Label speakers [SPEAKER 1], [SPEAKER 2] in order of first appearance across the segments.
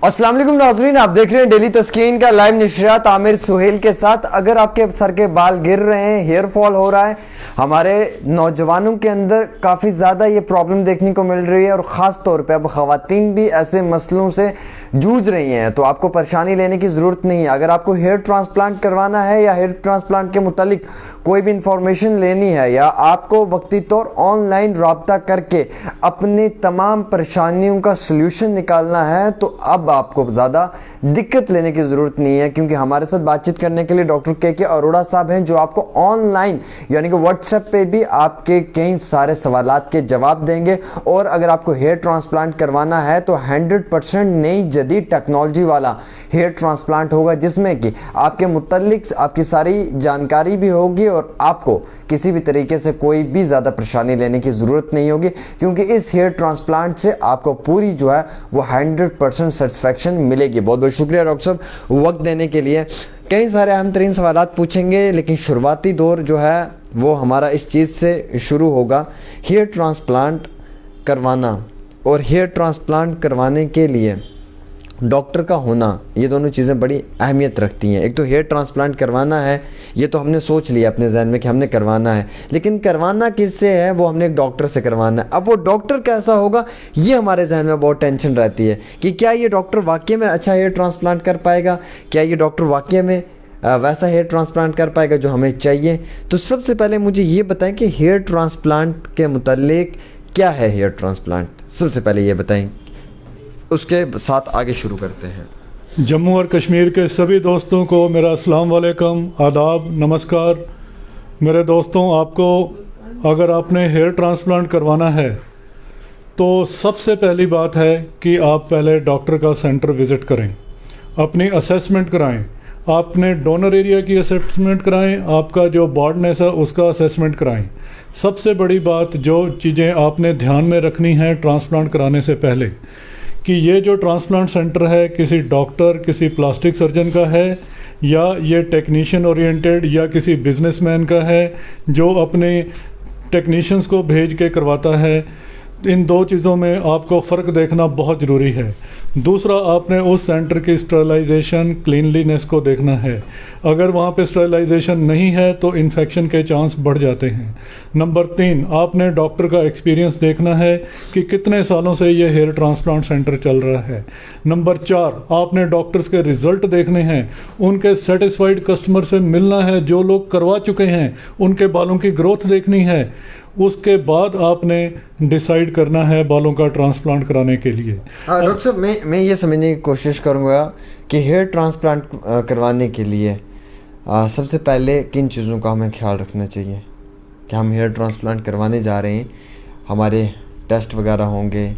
[SPEAKER 1] अस्सलाम वालेकुम नाज़रीन, आप देख रहे हैं डेली तस्कीन का लाइव नशरियात आमिर सुहेल के साथ। अगर आपके सर के बाल गिर रहे हैं, हेयर फॉल हो रहा है, हमारे नौजवानों के अंदर काफ़ी ज़्यादा ये प्रॉब्लम देखने को मिल रही है और ख़ास तौर पे अब ख़वातीन भी ऐसे मसलों से जूझ रही हैं, तो आपको परेशानी लेने की ज़रूरत नहीं है। अगर आपको हेयर ट्रांसप्लांट करवाना है या हेयर ट्रांसप्लांट के मुतालिक कोई भी इंफॉर्मेशन लेनी है या आपको वक्ती तौर ऑनलाइन रब्ता करके अपनी तमाम परेशानियों का सल्यूशन निकालना है, तो अब आपको ज़्यादा दिक्कत लेने की ज़रूरत नहीं है, क्योंकि हमारे साथ बातचीत करने के लिए डॉक्टर के अरोड़ा साहब हैं, जो आपको ऑनलाइन यानी कि व्हाट्सएप पे भी आपके कई सारे सवालात के जवाब देंगे। और अगर आपको हेयर ट्रांसप्लांट करवाना है तो 100% नई जदीद टेक्नोलॉजी वाला हेयर ट्रांसप्लांट होगा, जिसमें कि आपके मुतल्लिक आपकी सारी जानकारी भी होगी और आपको किसी भी तरीके से कोई भी ज़्यादा परेशानी लेने की ज़रूरत नहीं होगी, क्योंकि इस हेयर ट्रांसप्लांट से आपको पूरी जो है वो 100% सेटिस्फैक्शन मिलेगी। बहुत बहुत शुक्रिया डॉक्टर साहब वक्त देने के लिए। कई सारे अहम तरीन सवालात पूछेंगे, लेकिन शुरुआती दौर जो है वो हमारा इस चीज़ से शुरू होगा, हेयर ट्रांसप्लांट करवाना और हेयर ट्रांसप्लांट करवाने के लिए डॉक्टर का होना, ये दोनों चीज़ें बड़ी अहमियत रखती हैं। एक तो हेयर ट्रांसप्लांट करवाना है, ये तो हमने सोच लिया अपने जहन में कि हमने करवाना है, लेकिन करवाना किससे है, वो हमने एक डॉक्टर से करवाना है। अब वो डॉक्टर कैसा होगा, ये हमारे जहन में बहुत टेंशन रहती है कि क्या ये डॉक्टर वाकई में अच्छा हेयर ट्रांसप्लांट कर पाएगा, क्या ये डॉक्टर वाकई में वैसा हेयर ट्रांसप्लांट कर पाएगा जो हमें चाहिए। तो सबसे पहले मुझे ये बताएं कि हेयर ट्रांसप्लांट के मुतालिक क्या है हेयर ट्रांसप्लांट, सबसे पहले ये बताएं, उसके साथ आगे शुरू करते हैं।
[SPEAKER 2] जम्मू और कश्मीर के सभी दोस्तों को मेरा अस्सलाम वालेकुम, आदाब, नमस्कार। मेरे दोस्तों, आपको अगर आपने हेयर ट्रांसप्लांट करवाना है तो सबसे पहली बात है कि आप पहले डॉक्टर का सेंटर विज़िट करें, अपनी असेसमेंट कराएं। आपने डोनर एरिया की असेसमेंट कराएं, आपका जो बॉर्डनेस है उसका असेसमेंट कराएं। सबसे बड़ी बात जो चीज़ें आपने ध्यान में रखनी है ट्रांसप्लांट कराने से पहले, कि ये जो ट्रांसप्लांट सेंटर है किसी डॉक्टर, किसी प्लास्टिक सर्जन का है या ये टेक्नीशियन ओरिएंटेड या किसी बिजनेसमैन का है जो अपने टेक्नीशियंस को भेज के करवाता है। इन दो चीज़ों में आपको फ़र्क देखना बहुत ज़रूरी है। दूसरा, आपने उस सेंटर की स्टरलाइजेशन, क्लीनलीनेस को देखना है। अगर वहाँ पे स्टरलाइजेशन नहीं है तो इन्फेक्शन के चांस बढ़ जाते हैं। नंबर 3, आपने डॉक्टर का एक्सपीरियंस देखना है कि कितने सालों से ये हेयर ट्रांसप्लांट सेंटर चल रहा है। नंबर 4, आपने डॉक्टर्स के रिज़ल्ट देखने हैं, उनके सेटिस्फाइड कस्टमर से मिलना है, जो लोग करवा चुके हैं उनके बालों की ग्रोथ देखनी है। उसके बाद आपने डिसाइड करना है बालों का ट्रांसप्लांट कराने के लिए।
[SPEAKER 1] डॉक्टर साहब, मैं ये समझने की कोशिश करूँगा कि हेयर ट्रांसप्लांट करवाने के लिए सबसे पहले किन चीज़ों का हमें ख्याल रखना चाहिए कि हम हेयर ट्रांसप्लांट करवाने जा रहे हैं, हमारे टेस्ट वगैरह होंगे,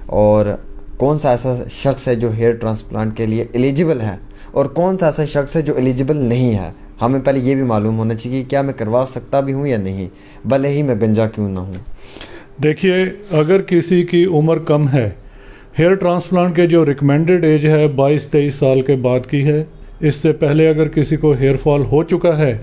[SPEAKER 1] और कौन सा ऐसा शख्स है जो हेयर ट्रांसप्लांट के लिए एलिजिबल है और कौन सा ऐसा शख्स है जो एलिजिबल नहीं है। हमें पहले ये भी मालूम होना चाहिए कि क्या मैं करवा सकता भी हूँ या नहीं, भले ही मैं गंजा क्यों ना हूँ।
[SPEAKER 2] देखिए, अगर किसी की उम्र कम है, हेयर ट्रांसप्लांट के जो रिकमेंडेड एज है 22-23 साल के बाद की है। इससे पहले अगर किसी को हेयर फॉल हो चुका है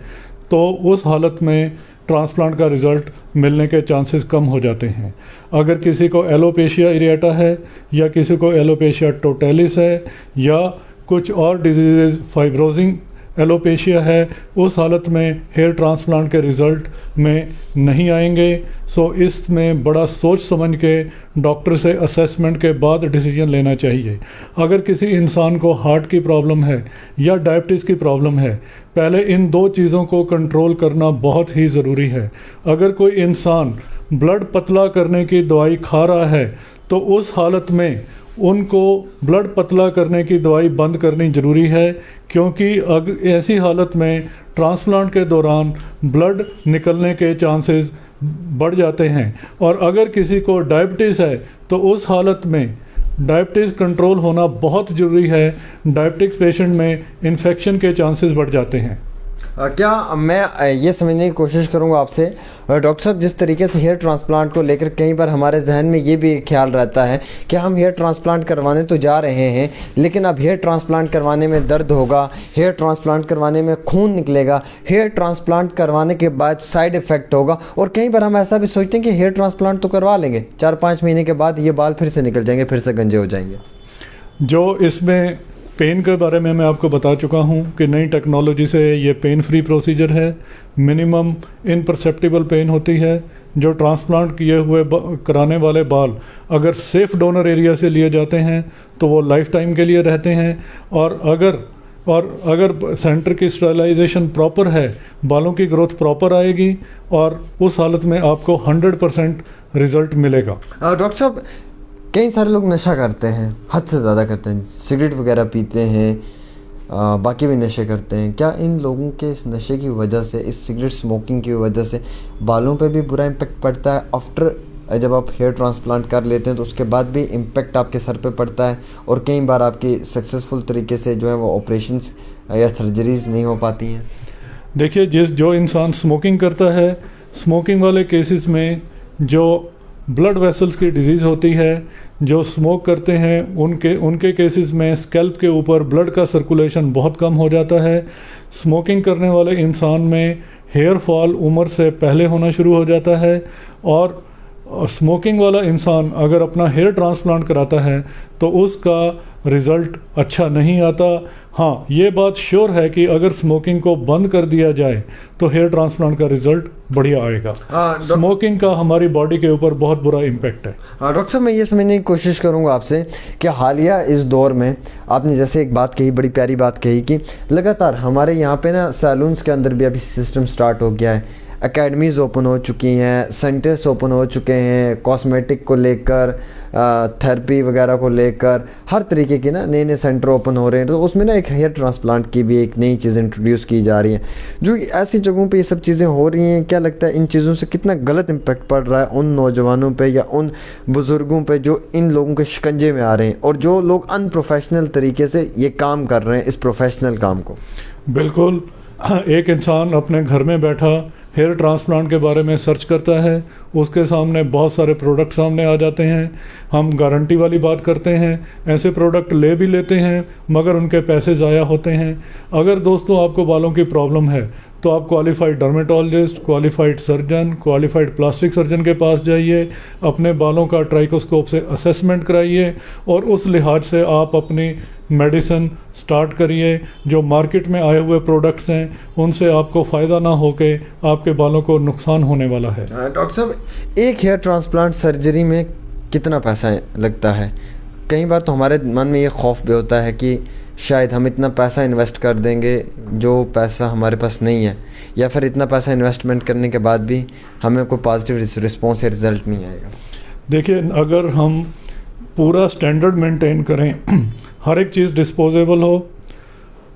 [SPEAKER 2] तो उस हालत में ट्रांसप्लांट का रिज़ल्ट मिलने के चांसेस कम हो जाते हैं। अगर किसी को एलोपेशिया एरिएटा है या किसी को एलोपेशिया टोटैलिस है या कुछ और डिजीज़, फाइब्रोजिंग एलोपेशिया है, उस हालत में हेयर ट्रांसप्लांट के रिज़ल्ट में नहीं आएंगे। सो इसमें बड़ा सोच समझ के डॉक्टर से असेसमेंट के बाद डिसीजन लेना चाहिए। अगर किसी इंसान को हार्ट की प्रॉब्लम है या डायबिटीज़ की प्रॉब्लम है, पहले इन दो चीज़ों को कंट्रोल करना बहुत ही ज़रूरी है। अगर कोई इंसान ब्लड पतला करने की दवाई खा रहा है तो उस हालत में उनको ब्लड पतला करने की दवाई बंद करनी ज़रूरी है, क्योंकि ऐसी हालत में ट्रांसप्लांट के दौरान ब्लड निकलने के चांसेस बढ़ जाते हैं। और अगर किसी को डायबिटीज़ है तो उस हालत में डायबिटीज़ कंट्रोल होना बहुत ज़रूरी है। डायबिटिक्स पेशेंट में इन्फेक्शन के चांसेस बढ़ जाते हैं।
[SPEAKER 1] क्या मैं ये समझने की कोशिश करूँगा आपसे डॉक्टर साहब, जिस तरीके से हेयर ट्रांसप्लांट को लेकर कई बार हमारे जहन में ये भी ख्याल रहता है कि हम हेयर ट्रांसप्लांट करवाने तो जा रहे हैं, लेकिन अब हेयर ट्रांसप्लांट करवाने में दर्द होगा, हेयर ट्रांसप्लांट करवाने में खून निकलेगा, हेयर ट्रांसप्लांट करवाने के बाद साइड इफ़ेक्ट होगा, और कई बार हम ऐसा भी सोचते हैं कि हेयर ट्रांसप्लांट तो करवा लेंगे, 4-5 महीने के बाद ये बाल फिर से निकल जाएंगे, फिर से गंजे हो जाएंगे।
[SPEAKER 2] जो इसमें पेन के बारे में मैं आपको बता चुका हूँ कि नई टेक्नोलॉजी से ये पेन फ्री प्रोसीजर है, मिनिमम इनपरसेप्टिबल पेन होती है। जो ट्रांसप्लांट किए हुए कराने वाले बाल अगर सेफ डोनर एरिया से लिए जाते हैं तो वो लाइफ टाइम के लिए रहते हैं। और अगर सेंटर की स्टरलाइजेशन प्रॉपर है, बालों की ग्रोथ प्रॉपर आएगी और उस हालत में आपको 100% रिजल्ट मिलेगा।
[SPEAKER 1] डॉक्टर साहब, कई सारे लोग नशा करते हैं, हद से ज़्यादा करते हैं, सिगरेट वगैरह पीते हैं, बाकी भी नशे करते हैं। क्या इन लोगों के इस नशे की वजह से, इस सिगरेट स्मोकिंग की वजह से बालों पे भी बुरा इम्पेक्ट पड़ता है? आफ्टर जब आप हेयर ट्रांसप्लांट कर लेते हैं तो उसके बाद भी इम्पेक्ट आपके सर पे पड़ता है और कई बार आपकी सक्सेसफुल तरीके से जो है वो ऑपरेशंस या सर्जरीज नहीं हो पाती हैं?
[SPEAKER 2] देखिए, जो इंसान स्मोकिंग करता है, स्मोकिंग वाले केसेस में जो ब्लड वेसल्स की डिजीज़ होती है, जो स्मोक करते हैं उनके केसेस में स्कैल्प के ऊपर ब्लड का सर्कुलेशन बहुत कम हो जाता है। स्मोकिंग करने वाले इंसान में हेयर फॉल उम्र से पहले होना शुरू हो जाता है। और स्मोकिंग वाला इंसान अगर अपना हेयर ट्रांसप्लांट कराता है तो उसका रिज़ल्ट अच्छा नहीं आता। हाँ, ये बात श्योर है कि अगर स्मोकिंग को बंद कर दिया जाए तो हेयर ट्रांसप्लांट का रिज़ल्ट बढ़िया आएगा। स्मोकिंग का हमारी बॉडी के ऊपर बहुत बुरा इम्पैक्ट है।
[SPEAKER 1] डॉक्टर साहब, मैं ये समझने की कोशिश करूंगा आपसे कि हालिया इस दौर में आपने जैसे एक बात कही, बड़ी प्यारी बात कही कि लगातार हमारे यहाँ पे ना सैलून्स के अंदर भी अभी सिस्टम स्टार्ट हो गया है, एकेडमीज़ ओपन हो चुकी हैं, सेंटर्स ओपन हो चुके हैं, कॉस्मेटिक को लेकर, थेरेपी वगैरह को लेकर हर तरीके के ना नए नए सेंटर ओपन हो रहे हैं। तो उसमें ना एक हेयर ट्रांसप्लांट की भी एक नई चीज़ इंट्रोड्यूस की जा रही है। जो ऐसी जगहों पे ये सब चीज़ें हो रही हैं, क्या लगता है इन चीज़ों से कितना गलत इम्पैक्ट पड़ रहा है उन नौजवानों पे या उन बुज़ुर्गों पे जो इन लोगों के शिकंजे में आ रहे हैं और जो लोग अनप्रोफेशनल तरीके से ये काम कर रहे हैं, इस प्रोफेशनल काम को?
[SPEAKER 2] बिल्कुल, एक इंसान अपने घर में बैठा हेयर ट्रांसप्लांट के बारे में सर्च करता है, उसके सामने बहुत सारे प्रोडक्ट सामने आ जाते हैं। हम गारंटी वाली बात करते हैं, ऐसे प्रोडक्ट ले भी लेते हैं मगर उनके पैसे ज़ाया होते हैं। अगर दोस्तों आपको बालों की प्रॉब्लम है तो आप qualified dermatologist, qualified surgeon, qualified plastic surgeon के पास जाइए, अपने बालों का ट्राइकोस्कोप से असेसमेंट कराइए और उस लिहाज से आप अपनी मेडिसिन स्टार्ट करिए। जो मार्केट में आए हुए प्रोडक्ट्स हैं उनसे आपको फ़ायदा ना होके आपके बालों को नुकसान होने वाला है।
[SPEAKER 1] डॉक्टर साहब, एक हेयर ट्रांसप्लांट सर्जरी में कितना पैसा लगता है? कई बार तो हमारे मन में ये खौफ भी होता है कि शायद हम इतना पैसा इन्वेस्ट कर देंगे जो पैसा हमारे पास नहीं है, या फिर इतना पैसा इन्वेस्टमेंट करने के बाद भी हमें कोई पॉजिटिव रिस्पॉन्स या रिज़ल्ट नहीं आएगा।
[SPEAKER 2] देखिए, अगर हम पूरा स्टैंडर्ड मेंटेन करें, हर एक चीज़ डिस्पोजेबल हो,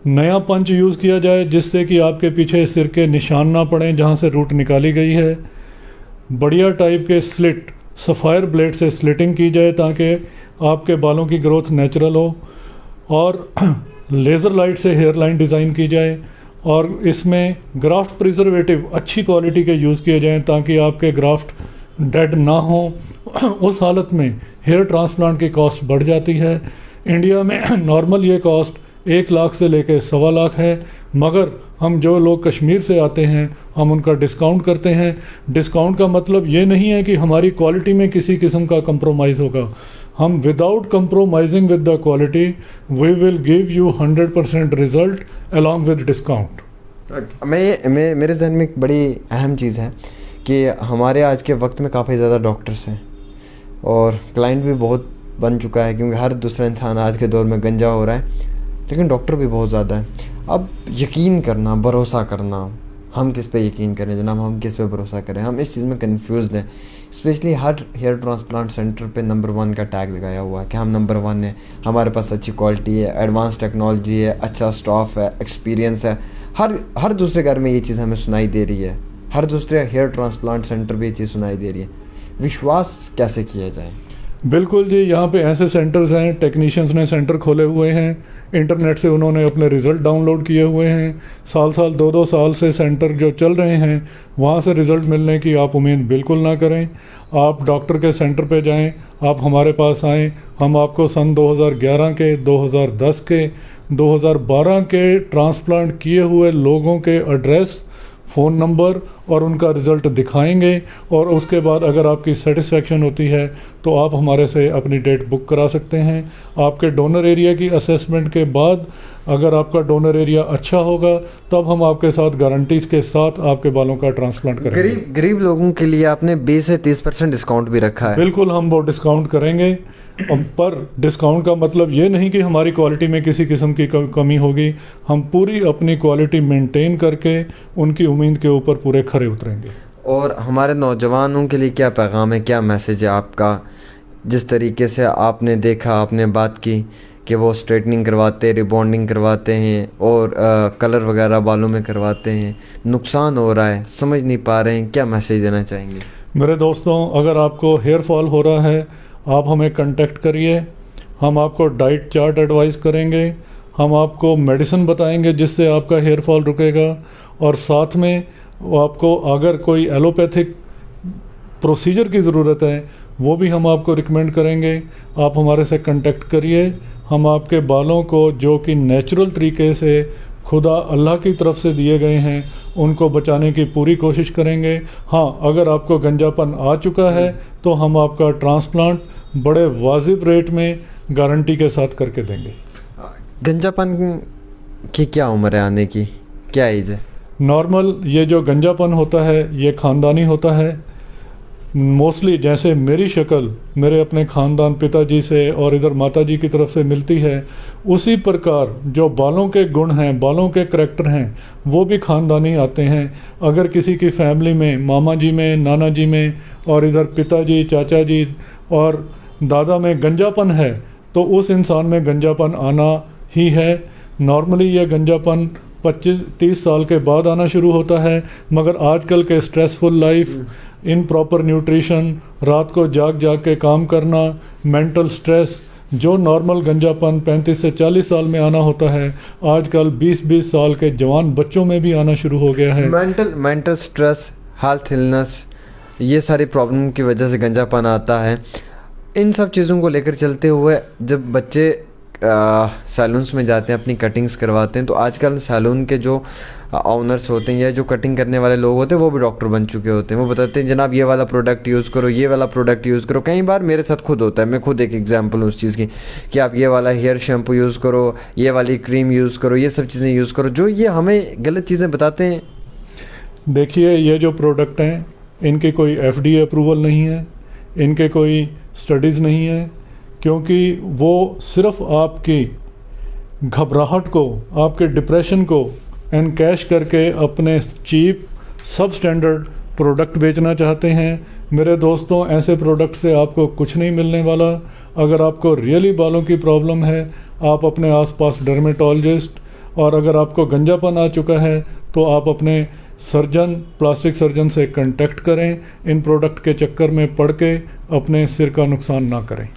[SPEAKER 2] नया पंच यूज़ किया जाए जिससे कि आपके पीछे सिर के निशान ना पड़ें जहाँ से रूट निकाली गई है, बढ़िया टाइप के स्लिट सफ़ायर ब्लेड से स्लिटिंग की जाए ताकि आपके बालों की ग्रोथ नेचुरल हो, और लेज़र लाइट से हेयर लाइन डिज़ाइन की जाए और इसमें ग्राफ्ट प्रिजर्वेटिव अच्छी क्वालिटी के यूज़ किए जाएं ताकि आपके ग्राफ्ट डेड ना हो। उस हालत में हेयर ट्रांसप्लांट की कॉस्ट बढ़ जाती है। इंडिया में नॉर्मल ये कॉस्ट 1 लाख से लेकर 1.25 लाख है, मगर हम जो लोग कश्मीर से आते हैं हम उनका डिस्काउंट करते हैं। डिस्काउंट का मतलब ये नहीं है कि हमारी क्वालिटी में किसी किस्म का कंप्रोमाइज़ होगा। हम without compromising with the quality we will give you 100% result along with discount.
[SPEAKER 1] मेरे जहन में एक बड़ी अहम चीज़ है कि हमारे आज के वक्त में काफ़ी ज़्यादा डॉक्टर्स हैं और क्लाइंट भी बहुत बन चुका है, क्योंकि हर दूसरा इंसान आज के दौर में गंजा हो रहा है, लेकिन डॉक्टर भी बहुत ज़्यादा है। अब यकीन करना, भरोसा करना, हम किस पे यकीन करें जनाब, हम किस पे भरोसा करें, हम इस चीज़ में कंफ्यूज्ड हैं। स्पेशली हर हेयर ट्रांसप्लांट सेंटर पे नंबर 1 का टैग लगाया हुआ है कि हम नंबर 1 है, हमारे पास अच्छी क्वालिटी है, एडवांस टेक्नोलॉजी है, अच्छा स्टाफ है, एक्सपीरियंस है। हर दूसरे घर में ये चीज़ हमें सुनाई दे रही है, हर दूसरे हेयर ट्रांसप्लांट सेंटर पे ये चीज़ सुनाई दे रही है। विश्वास कैसे किया जाए?
[SPEAKER 2] बिल्कुल जी, यहाँ पे ऐसे सेंटर्स हैं, टेक्नीशियंस ने सेंटर खोले हुए हैं, इंटरनेट से उन्होंने अपने रिज़ल्ट डाउनलोड किए हुए हैं। साल 2-2 साल से सेंटर जो चल रहे हैं वहाँ से रिज़ल्ट मिलने की आप उम्मीद बिल्कुल ना करें। आप डॉक्टर के सेंटर पे जाएं, आप हमारे पास आएं, हम आपको सन 2011 के, 2010 के, 2012 के ट्रांसप्लांट किए हुए लोगों के एड्रेस, फ़ोन नंबर और उनका रिज़ल्ट दिखाएंगे, और उसके बाद अगर आपकी सेटिस्फेक्शन होती है तो आप हमारे से अपनी डेट बुक करा सकते हैं। आपके डोनर एरिया की असेसमेंट के बाद अगर आपका डोनर एरिया अच्छा होगा तब हम आपके साथ गारंटीज के साथ आपके बालों का ट्रांसप्लांट करेंगे।
[SPEAKER 1] गरीब लोगों के लिए आपने 20 से 30% डिस्काउंट भी रखा है।
[SPEAKER 2] बिल्कुल, हम वो डिस्काउंट करेंगे, पर डिस्काउंट का मतलब ये नहीं कि हमारी क्वालिटी में किसी किस्म की कमी होगी। हम पूरी अपनी क्वालिटी मेंटेन करके उनकी उम्मीद के ऊपर पूरे खरे उतरेंगे।
[SPEAKER 1] और हमारे नौजवानों के लिए क्या पैगाम है, क्या मैसेज है आपका? जिस तरीके से आपने देखा, आपने बात की कि वो स्ट्रेटनिंग करवाते, रिबॉन्डिंग करवाते हैं और कलर वगैरह बालों में करवाते हैं, नुकसान हो रहा है, समझ नहीं पा रहे हैं, क्या मैसेज देना चाहेंगे?
[SPEAKER 2] मेरे दोस्तों, अगर आपको हेयर फॉल हो रहा है आप हमें कांटेक्ट करिए। हम आपको डाइट चार्ट एडवाइस करेंगे, हम आपको मेडिसिन बताएंगे जिससे आपका हेयर फॉल रुकेगा, और साथ में आपको अगर कोई एलोपैथिक प्रोसीजर की ज़रूरत है वो भी हम आपको रिकमेंड करेंगे। आप हमारे से कांटेक्ट करिए। हम आपके बालों को, जो कि नेचुरल तरीके से खुदा अल्लाह की तरफ से दिए गए हैं, उनको बचाने की पूरी कोशिश करेंगे। हाँ, अगर आपको गंजापन आ चुका है तो हम आपका ट्रांसप्लांट बड़े वाजिब रेट में गारंटी के साथ करके देंगे।
[SPEAKER 1] गंजापन की क्या उम्र है आने की, क्या एज है?
[SPEAKER 2] नॉर्मल ये जो गंजापन होता है ये ख़ानदानी होता है। मोस्टली जैसे मेरी शक्ल मेरे अपने ख़ानदान पिताजी से और इधर माताजी की तरफ से मिलती है, उसी प्रकार जो बालों के गुण हैं, बालों के करैक्टर हैं, वो भी ख़ानदानी आते हैं। अगर किसी की फैमिली में, मामा जी में, नाना जी में और इधर पिताजी, चाचा जी और दादा में गंजापन है तो उस इंसान में गंजापन आना ही है। नॉर्मली यह गंजापन 25-30 साल के बाद आना शुरू होता है, मगर आजकल के stressful life, in proper nutrition, रात को जाग जाग के काम करना, मेंटल स्ट्रेस, जो नॉर्मल गंजापन 35 से 40 साल में आना होता है आजकल 20-20 साल के जवान बच्चों में भी आना शुरू हो गया है।
[SPEAKER 1] मेंटल स्ट्रेस, हेल्थ इलनेस, ये सारी प्रॉब्लम की वजह से गंजापन आता है। इन सब चीज़ों को लेकर चलते हुए जब बच्चे सैलून्स में जाते हैं, अपनी कटिंग्स करवाते हैं, तो आजकल सैलून के जो ऑनर्स होते हैं या जो कटिंग करने वाले लोग होते हैं वो भी डॉक्टर बन चुके होते हैं। वो बताते हैं जनाब ये वाला प्रोडक्ट यूज़ करो, ये वाला प्रोडक्ट यूज़ करो। कई बार मेरे साथ खुद होता है, मैं खुद एक एग्जांपल हूँ उस चीज़ की, कि आप ये वाला हेयर शैम्पू यूज़ करो, ये वाली क्रीम यूज़ करो, ये सब चीज़ें यूज़ करो, जो ये हमें गलत चीज़ें बताते हैं।
[SPEAKER 2] देखिए, ये जो प्रोडक्ट हैं इनकी कोई FDA अप्रूवल नहीं है, इनके कोई स्टडीज़ नहीं है, क्योंकि वो सिर्फ आपकी घबराहट को, आपके डिप्रेशन को एनकैश करके अपने चीप सब स्टैंडर्ड प्रोडक्ट बेचना चाहते हैं। मेरे दोस्तों, ऐसे प्रोडक्ट से आपको कुछ नहीं मिलने वाला। अगर आपको रियली बालों की प्रॉब्लम है, आप अपने आसपास डर्मेटोलॉजिस्ट, और अगर आपको गंजापन आ चुका है तो आप अपने सर्जन, प्लास्टिक सर्जन से कांटेक्ट करें। इन प्रोडक्ट के चक्कर में पड़ के अपने सिर का नुकसान ना करें।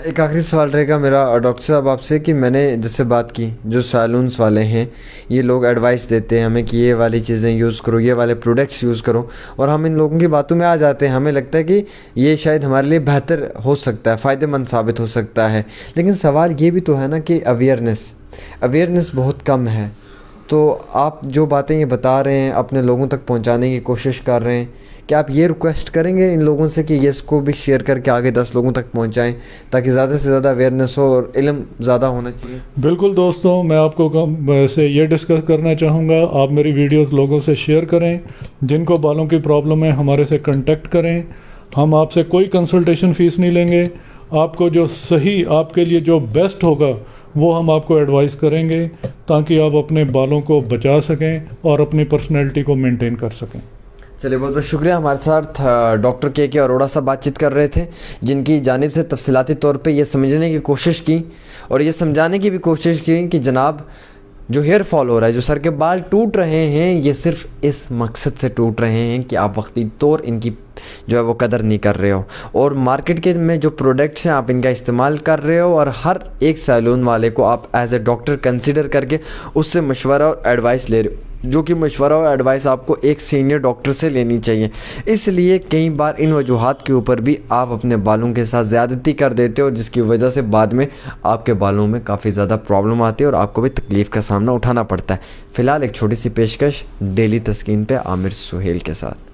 [SPEAKER 1] एक आखिरी सवाल रहेगा मेरा डॉक्टर साहब आपसे, कि मैंने जिससे बात की, जो सैलून्स वाले हैं ये लोग एडवाइस देते हैं हमें कि ये वाली चीज़ें यूज़ करो, ये वाले प्रोडक्ट्स यूज़ करो, और हम इन लोगों की बातों में आ जाते हैं। हमें लगता है कि ये शायद हमारे लिए बेहतर हो सकता है, फ़ायदेमंद साबित हो सकता है। लेकिन सवाल ये भी तो है ना कि अवेयरनेस बहुत कम है। तो आप जो बातें ये बता रहे हैं, अपने लोगों तक पहुंचाने की कोशिश कर रहे हैं, क्या आप ये रिक्वेस्ट करेंगे इन लोगों से कि ये इसको भी शेयर करके आगे 10 लोगों तक पहुंचाएं, ताकि ज़्यादा से ज़्यादा अवेयरनेस हो और इल्म ज़्यादा होना चाहिए?
[SPEAKER 2] बिल्कुल दोस्तों, मैं आपको वैसे ये डिस्कस करना चाहूँगा, आप मेरी वीडियोस लोगों से शेयर करें। जिनको बालों की प्रॉब्लम है हमारे से कांटेक्ट करें। हम आपसे कोई कंसल्टेशन फ़ीस नहीं लेंगे। आपको जो सही, आपके लिए जो बेस्ट होगा वो हम आपको एडवाइस करेंगे, ताकि आप अपने बालों को बचा सकें और अपनी पर्सनैलिटी को मेंटेन कर सकें।
[SPEAKER 1] चलिए, बहुत बहुत शुक्रिया। हमारे साथ डॉक्टर के अरोड़ा साहब बातचीत कर रहे थे, जिनकी जानिब से तफसीलाती तौर पे ये समझने की कोशिश की और ये समझाने की भी कोशिश की कि जनाब जो हेयर फॉल हो रहा है, जो सर के बाल टूट रहे हैं, ये सिर्फ इस मकसद से टूट रहे हैं कि आप वक्ती तौर इनकी जो है वो कदर नहीं कर रहे हो, और मार्केट के में जो प्रोडक्ट्स हैं आप इनका इस्तेमाल कर रहे हो, और हर एक सैलून वाले को आप एज ए डॉक्टर कंसिडर करके उससे मशवरा और एडवाइस ले रहे हो। जो कि मशवरा और एडवाइस आपको एक सीनियर डॉक्टर से लेनी चाहिए। इसलिए कई बार इन वजूहात के ऊपर भी आप अपने बालों के साथ ज़्यादती कर देते हो, जिसकी वजह से बाद में आपके बालों में काफ़ी ज़्यादा प्रॉब्लम आती है और आपको भी तकलीफ़ का सामना उठाना पड़ता है। फ़िलहाल एक छोटी सी पेशकश डेली तस्कीन पे आमिर सुहेल के साथ।